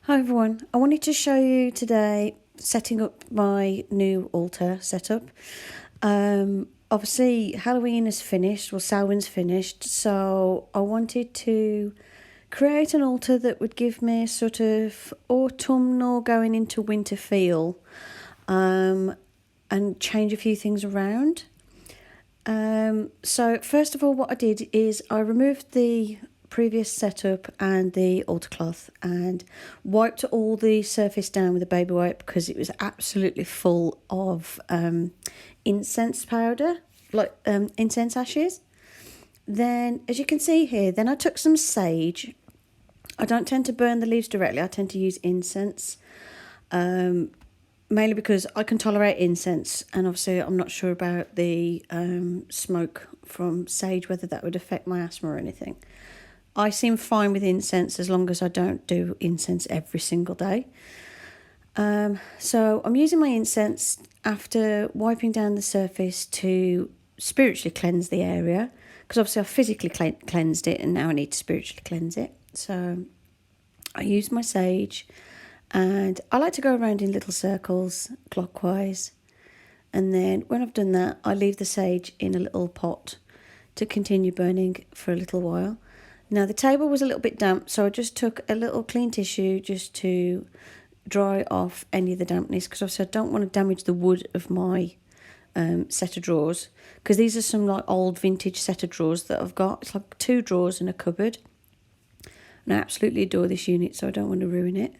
Hi everyone, I wanted to show you today setting up my new altar setup. Obviously Halloween is finished, well Samhain's finished, so I wanted to create an altar that would give me a sort of autumnal going into winter feel, and change a few things around. So first of all, what I did is I removed the previous setup and the altar cloth and wiped all the surface down with a baby wipe because it was absolutely full of incense powder, like incense ashes. Then, as you can see here, then I took some sage. I don't tend to burn the leaves directly, I tend to use incense. Mainly because I can tolerate incense, and obviously I'm not sure about the smoke from sage, whether that would affect my asthma or anything. I seem fine with incense as long as I don't do incense every single day. So I'm using my incense after wiping down the surface to spiritually cleanse the area, because obviously I physically cleansed it and now I need to spiritually cleanse it. So I use my sage, and I like to go around in little circles clockwise, and then when I've done that I leave the sage in a little pot to continue burning for a little while. Now the table was a little bit damp, so I just took a little clean tissue just to dry off any of the dampness, because obviously I don't want to damage the wood of my set of drawers, because these are some like old vintage set of drawers that I've got. It's like 2 drawers in a cupboard, and I absolutely adore this unit, so I don't want to ruin it.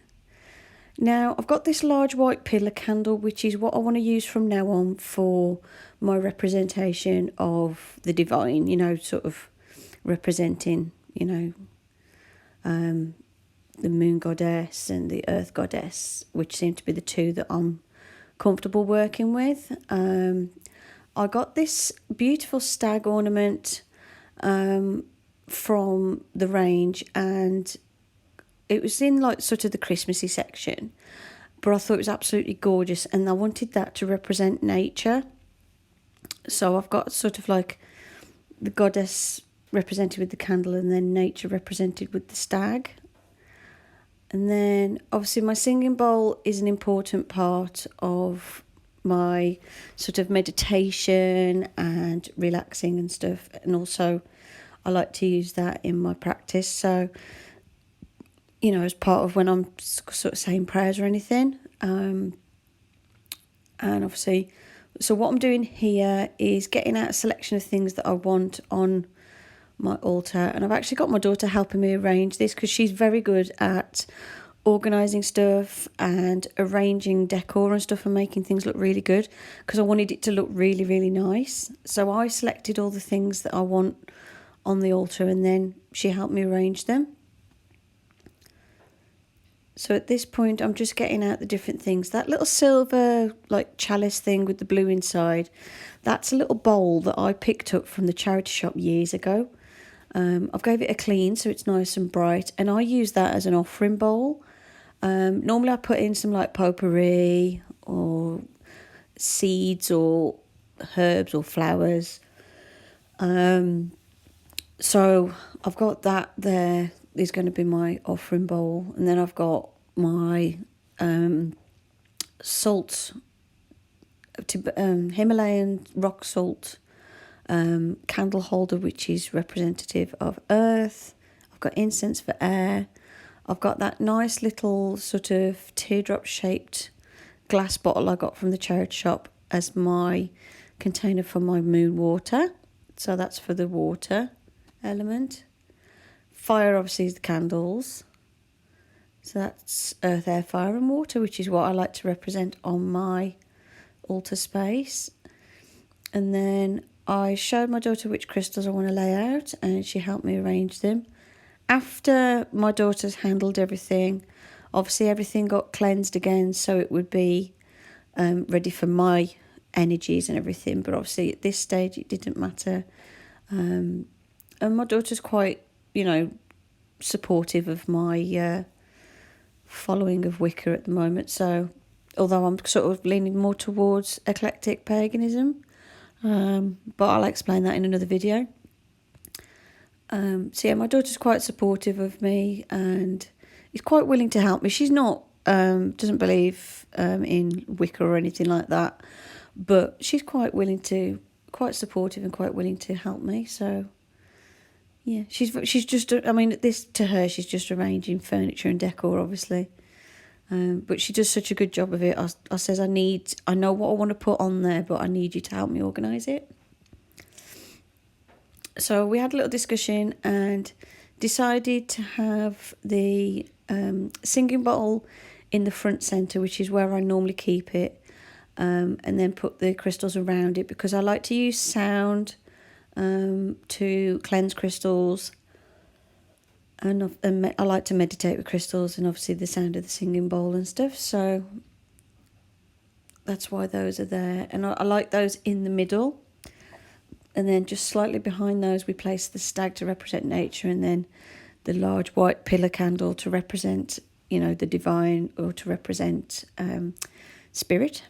Now I've got this large white pillar candle, which is what I want to use from now on for my representation of the divine, sort of representing, the moon goddess and the earth goddess, which seem to be the two that I'm comfortable working with. I got this beautiful stag ornament from the range, and it was in like sort of the Christmassy section, but I thought it was absolutely gorgeous, and I wanted that to represent nature. So I've got sort of like the goddess represented with the candle, and then nature represented with the stag. And then obviously my singing bowl is an important part of my sort of meditation and relaxing and stuff, and also I like to use that in my practice. So as part of when I'm sort of saying prayers or anything. And obviously, so what I'm doing here is getting out a selection of things that I want on my altar. And I've actually got my daughter helping me arrange this, because she's very good at organising stuff and arranging decor and stuff and making things look really good, because I wanted it to look really, really nice. So I selected all the things that I want on the altar, and then she helped me arrange them. So at this point, I'm just getting out the different things. That little silver, like chalice thing with the blue inside, that's a little bowl that I picked up from the charity shop years ago. I've gave it a clean so it's nice and bright, and I use that as an offering bowl. Normally I put in some like potpourri or seeds or herbs or flowers. So I've got that there. Is going to be my offering bowl, and then I've got my salt, Himalayan rock salt candle holder, which is representative of earth. I've got incense for air. I've got that nice little sort of teardrop shaped glass bottle I got from the charity shop as my container for my moon water, so that's for the water element. Fire obviously is the candles, so that's earth, air, fire and water, which is what I like to represent on my altar space. And then I showed my daughter which crystals I want to lay out, and she helped me arrange them. After my daughter's handled everything, obviously everything got cleansed again, so it would be ready for my energies and everything, but obviously at this stage it didn't matter. And my daughter's quite supportive of my following of Wicca at the moment. So although I'm sort of leaning more towards eclectic paganism, but I'll explain that in another video. So yeah, my daughter's quite supportive of me, and is quite willing to help me. She's not doesn't believe in Wicca or anything like that, but she's quite supportive and quite willing to help me. So yeah, she's just, I mean, this to her, she's just arranging furniture and decor, obviously. But she does such a good job of it. I says, I know what I want to put on there, but I need you to help me organise it. So we had a little discussion and decided to have the singing bowl in the front centre, which is where I normally keep it, and then put the crystals around it, because I like to use sound to cleanse crystals, and I like to meditate with crystals, and obviously the sound of the singing bowl and stuff. So that's why those are there, and I like those in the middle. And then just slightly behind those, we place the stag to represent nature, and then the large white pillar candle to represent, the divine, or to represent spirit.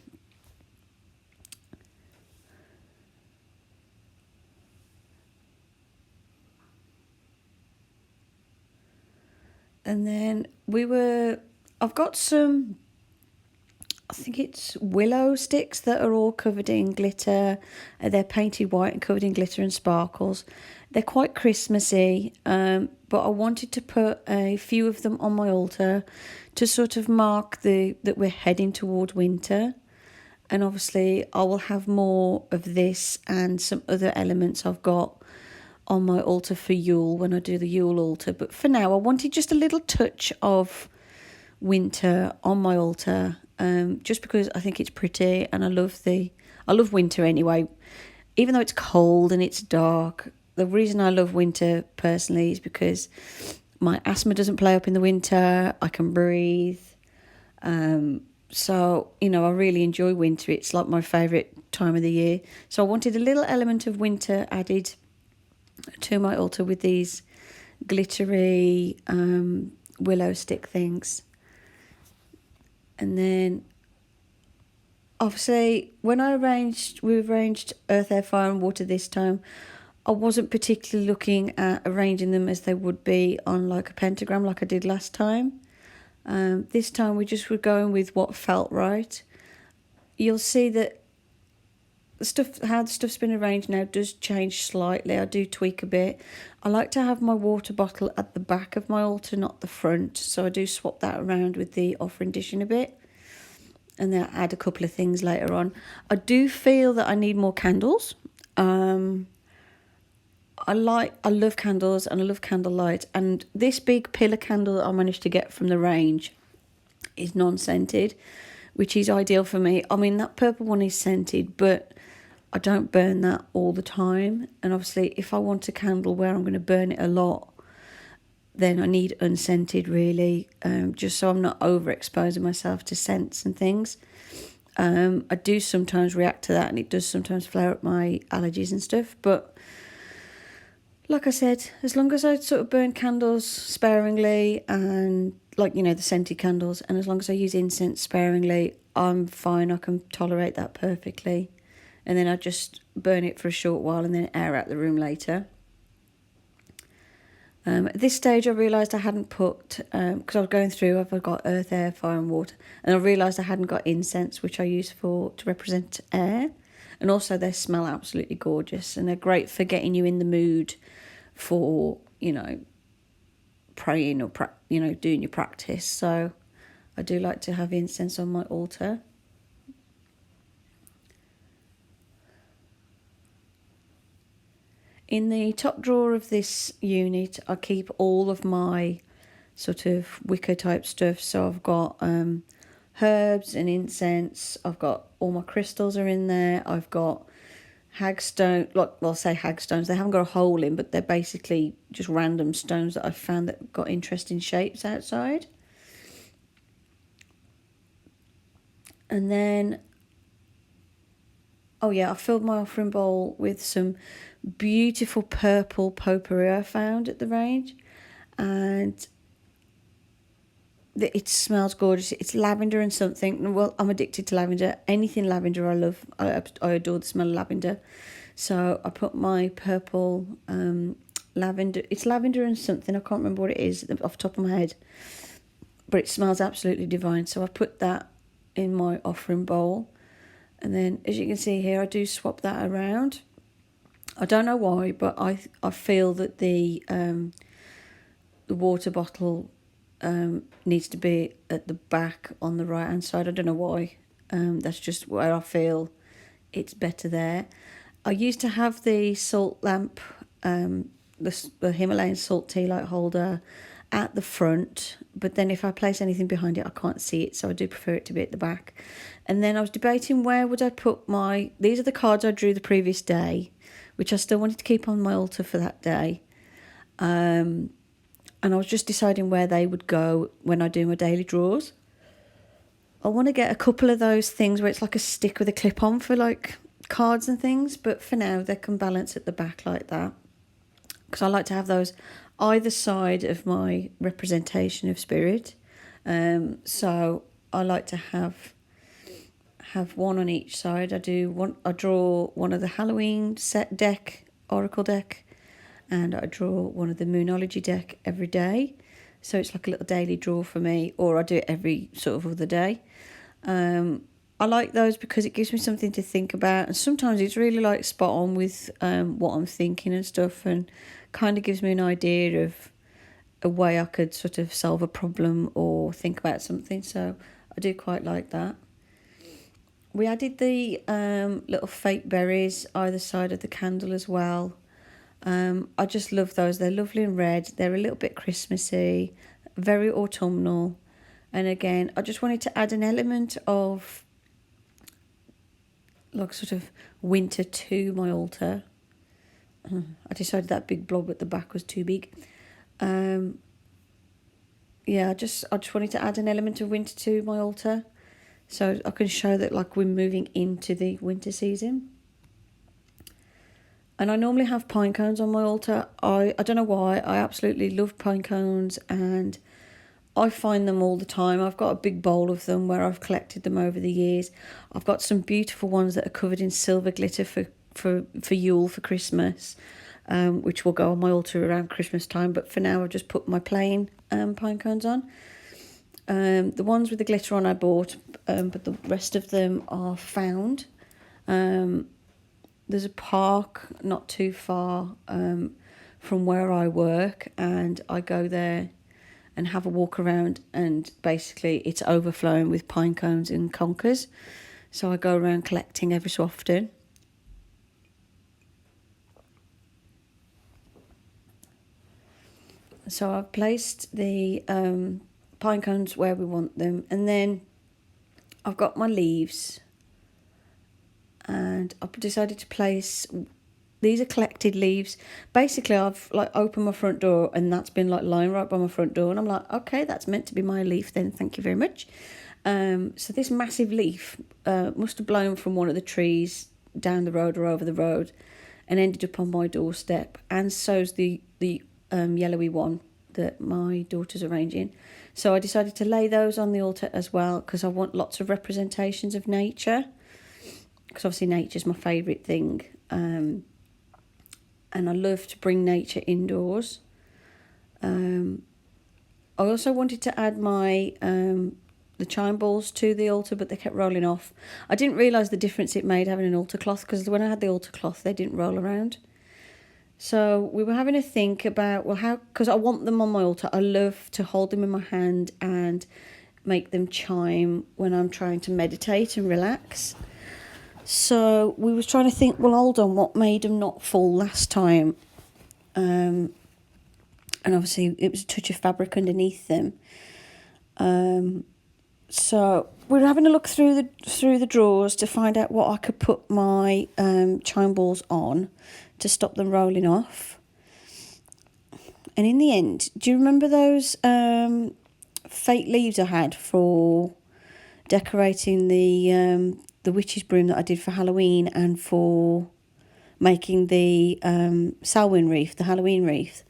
And then I've got some, I think it's willow sticks that are all covered in glitter. They're painted white and covered in glitter and sparkles. They're quite Christmassy, but I wanted to put a few of them on my altar to sort of mark that we're heading toward winter. And obviously I will have more of this and some other elements I've got on my altar for Yule when I do the Yule altar. But for now, I wanted just a little touch of winter on my altar, just because I think it's pretty, and I love winter anyway. Even though it's cold and it's dark, the reason I love winter personally is because my asthma doesn't play up in the winter. I can breathe. So, I really enjoy winter. It's like my favourite time of the year. So I wanted a little element of winter added to my altar with these glittery willow stick things. And then obviously when we arranged earth, air, fire and water this time, I wasn't particularly looking at arranging them as they would be on like a pentagram like I did last time. This time we just were going with what felt right. You'll see that how the stuff's been arranged now does change slightly. I do tweak a bit. I like to have my water bottle at the back of my altar, not the front. So I do swap that around with the offering dish in a bit. And then I add a couple of things later on. I do feel that I need more candles. I love candles and I love candlelight. And this big pillar candle that I managed to get from the range is non-scented, which is ideal for me. I mean, that purple one is scented, but I don't burn that all the time. And obviously, if I want a candle where I'm going to burn it a lot, then I need unscented, really, just so I'm not overexposing myself to scents and things. I do sometimes react to that, and it does sometimes flare up my allergies and stuff. But like I said, as long as I sort of burn candles sparingly, and the scented candles, and as long as I use incense sparingly, I'm fine. I can tolerate that perfectly. And then I just burn it for a short while and then air out the room later. At this stage, I realised I hadn't put, because I was going through, I've got earth, air, fire and water, and I realised I hadn't got incense, which I use to represent air. And also they smell absolutely gorgeous, and they're great for getting you in the mood for, praying or, doing your practice. So I do like to have incense on my altar. In the top drawer of this unit, I keep all of my sort of Wicca type stuff. So I've got herbs and incense. I've got all my crystals are in there. I've got hagstone, say hagstones. They haven't got a hole in, but they're basically just random stones that I've found that got interesting shapes outside. And then, I filled my offering bowl with some beautiful purple potpourri I found at the range, and it smells gorgeous. It's lavender and something. Well, I'm addicted to lavender. Anything lavender I love. I adore the smell of lavender. So I put my purple lavender. It's lavender and something. I can't remember what it is off the top of my head. but it smells absolutely divine. So I put that in my offering bowl. And then, as you can see here, I do swap that around. I don't know why, but I feel that the water bottle needs to be at the back on the right hand side. I don't know why. That's just where I feel it's better there. I used to have the salt lamp, the Himalayan salt tea light holder at the front, but then if I place anything behind it, I can't see it, so I do prefer it to be at the back. And then I was debating where would I put these are the cards I drew the previous day, which I still wanted to keep on my altar for that day. And I was just deciding where they would go when I do my daily draws. I want to get a couple of those things where it's like a stick with a clip on for like cards and things, but for now they can balance at the back like that, because I like to have those either side of my representation of spirit. So I like to have one on each side. I draw one of the Halloween set deck, Oracle deck, and I draw one of the Moonology deck every day. So it's like a little daily draw for me, or I do it every sort of other day. I like those because it gives me something to think about, and sometimes it's really like spot on with what I'm thinking and stuff, and kind of gives me an idea of a way I could sort of solve a problem or think about something. So I do quite like that. We added the little fake berries either side of the candle as well. I just love those. They're lovely and red. They're a little bit Christmassy, very autumnal. And again, I just wanted to add an element of like sort of winter to my altar. I decided that big blob at the back was too big. I just wanted to add an element of winter to my altar, so I can show that like we're moving into the winter season. And I normally have pine cones on my altar. I don't know why. I absolutely love pine cones, and I find them all the time. I've got a big bowl of them where I've collected them over the years. I've got some beautiful ones that are covered in silver glitter for Yule, for Christmas, which will go on my altar around Christmas time. But for now, I've just put my plain pine cones on. The ones with the glitter on I bought, but the rest of them are found. There's a park not too far from where I work, and I go there and have a walk around, and basically it's overflowing with pine cones and conkers. So I go around collecting every so often. So I've placed the pine cones where we want them, and then I've got my leaves, and I've decided to place, these are collected leaves. Basically, I've like opened my front door, and that's been like lying right by my front door, and I'm like, okay, that's meant to be my leaf then, thank you very much. So this massive leaf must have blown from one of the trees down the road or over the road and ended up on my doorstep, and so's the yellowy one that my daughter's arranging. So I decided to lay those on the altar as well, because I want lots of representations of nature, because obviously nature's my favourite thing. And I love to bring nature indoors. I also wanted to add my the chime balls to the altar, but they kept rolling off. I didn't realise the difference it made having an altar cloth, because when I had the altar cloth, they didn't roll around. So we were having to think about, well, how, because I want them on my altar. I love to hold them in my hand and make them chime when I'm trying to meditate and relax. So we was trying to think, well, hold on, what made them not fall last time? And obviously it was a touch of fabric underneath them. So we're having a look through the drawers to find out what I could put my chime balls on to stop them rolling off. And in the end, do you remember those fake leaves I had for decorating the witch's broom that I did for Halloween, and for making the Samhain wreath, the Halloween wreath?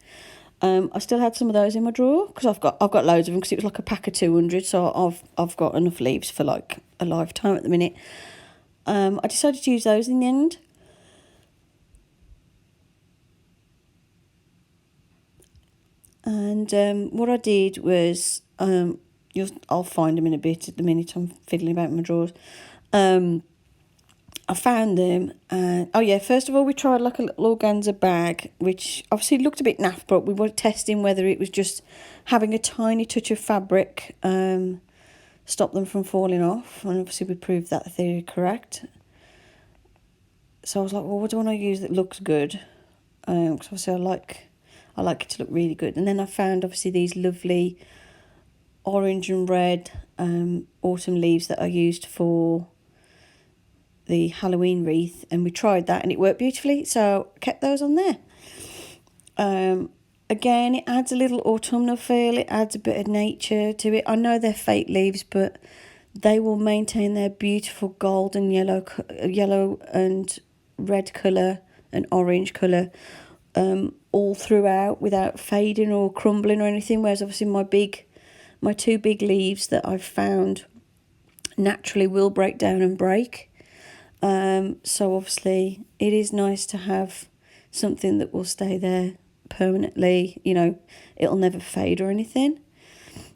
I still had some of those in my drawer, because I've got loads of them, because it was like a pack of 200, so I've got enough leaves for like a lifetime at the minute. I decided to use those in the end. And what I did was I'll find them in a bit. At the minute I'm fiddling about in my drawers. I found them, and oh yeah, first of all we tried like a little organza bag, which obviously looked a bit naff, but we were testing whether it was just having a tiny touch of fabric stop them from falling off, and obviously we proved that theory correct. So I was like, well, what do I want to use that looks good? Because obviously I like it to look really good. And then I found obviously these lovely orange and red autumn leaves that I used for the Halloween wreath, and we tried that and it worked beautifully, so I kept those on there. Again, it adds a little autumnal feel, it adds a bit of nature to it. I know they're fake leaves, but they will maintain their beautiful gold and yellow and red colour and orange colour all throughout without fading or crumbling or anything, whereas obviously my two big leaves that I've found naturally will break down and break. So obviously it is nice to have something that will stay there permanently, you know, it'll never fade or anything.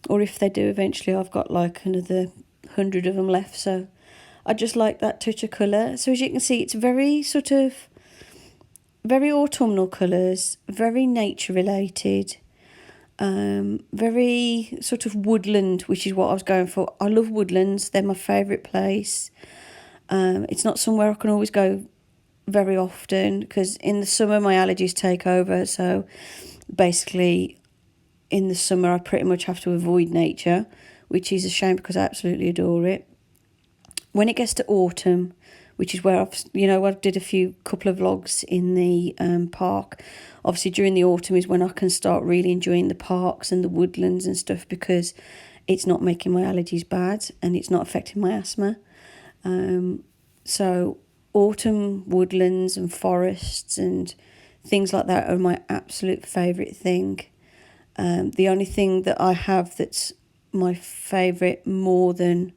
Or if they do eventually, I've got like another 100 of them left, so I just like that touch of colour. So as you can see, it's very sort of very autumnal colours, very nature related, very sort of woodland, which is what I was going for. I love woodlands, they're my favourite place. It's not somewhere I can always go very often because in the summer my allergies take over, so basically in the summer I pretty much have to avoid nature, which is a shame because I absolutely adore it. When it gets to autumn, which is where I did a couple of vlogs in the park. Obviously during the autumn is when I can start really enjoying the parks and the woodlands and stuff, because it's not making my allergies bad and it's not affecting my asthma. So autumn woodlands and forests and things like that are my absolute favourite thing. The only thing that I have that's my favourite more than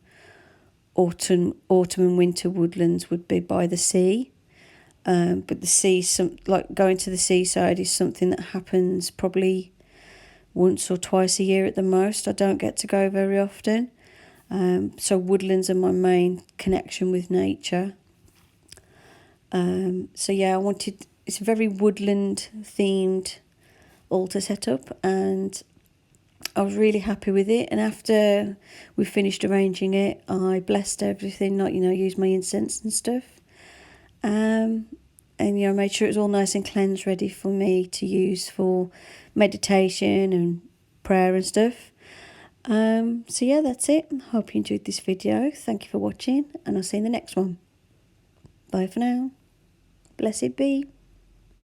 autumn and winter woodlands would be by the sea. But the sea, like going to the seaside, is something that happens probably once or twice a year at the most. I don't get to go very often. So woodlands are my main connection with nature. So yeah, it's a very woodland themed altar setup, and I was really happy with it. And after we finished arranging it, I blessed everything, used my incense and stuff. And made sure it was all nice and cleansed, ready for me to use for meditation and prayer and stuff. So yeah, that's it. Hope you enjoyed this video. Thank you for watching, and I'll see you in the next one. Bye for now. Blessed be.